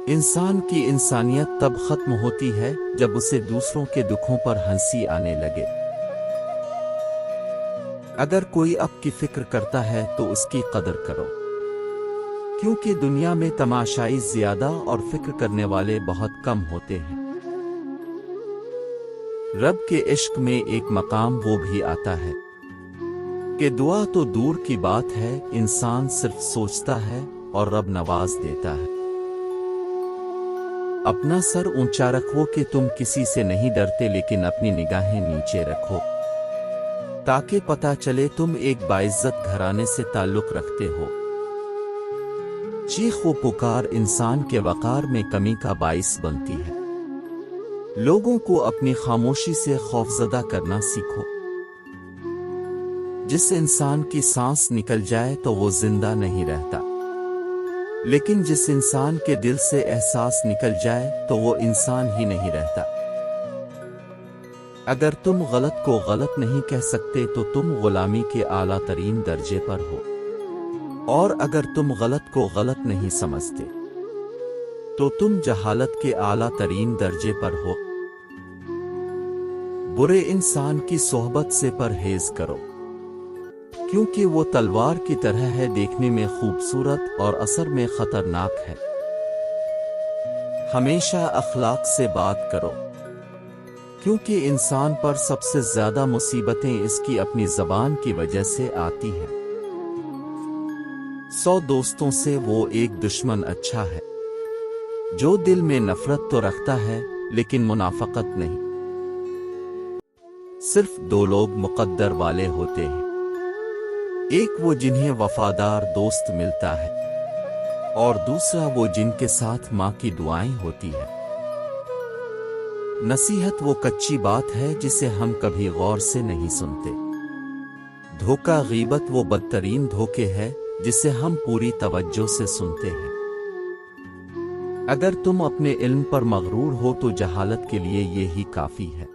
انسان کی انسانیت تب ختم ہوتی ہے جب اسے دوسروں کے دکھوں پر ہنسی آنے لگے۔ اگر کوئی آپ کی فکر کرتا ہے تو اس کی قدر کرو، کیونکہ دنیا میں تماشائی زیادہ اور فکر کرنے والے بہت کم ہوتے ہیں۔ رب کے عشق میں ایک مقام وہ بھی آتا ہے کہ دعا تو دور کی بات ہے، انسان صرف سوچتا ہے اور رب نواز دیتا ہے۔ اپنا سر اونچا رکھو کہ تم کسی سے نہیں ڈرتے، لیکن اپنی نگاہیں نیچے رکھو تاکہ پتہ چلے تم ایک باعزت گھرانے سے تعلق رکھتے ہو۔ چیخ و پکار انسان کے وقار میں کمی کا باعث بنتی ہے۔ لوگوں کو اپنی خاموشی سے خوفزدہ کرنا سیکھو۔ جس انسان کی سانس نکل جائے تو وہ زندہ نہیں رہتا، لیکن جس انسان کے دل سے احساس نکل جائے تو وہ انسان ہی نہیں رہتا۔ اگر تم غلط کو غلط نہیں کہہ سکتے تو تم غلامی کے اعلیٰ ترین درجے پر ہو، اور اگر تم غلط کو غلط نہیں سمجھتے تو تم جہالت کے اعلیٰ ترین درجے پر ہو۔ برے انسان کی صحبت سے پرہیز کرو، کیونکہ وہ تلوار کی طرح ہے، دیکھنے میں خوبصورت اور اثر میں خطرناک ہے۔ ہمیشہ اخلاق سے بات کرو، کیونکہ انسان پر سب سے زیادہ مصیبتیں اس کی اپنی زبان کی وجہ سے آتی ہیں۔ 100 دوستوں سے وہ ایک دشمن اچھا ہے، جو دل میں نفرت تو رکھتا ہے لیکن منافقت نہیں۔ صرف 2 لوگ مقدر والے ہوتے ہیں، ایک وہ جنہیں وفادار دوست ملتا ہے، اور دوسرا وہ جن کے ساتھ ماں کی دعائیں ہوتی ہیں۔ نصیحت وہ کچی بات ہے جسے ہم کبھی غور سے نہیں سنتے۔ دھوکہ غیبت وہ بدترین دھوکے ہے جسے ہم پوری توجہ سے سنتے ہیں۔ اگر تم اپنے علم پر مغرور ہو تو جہالت کے لیے یہی کافی ہے۔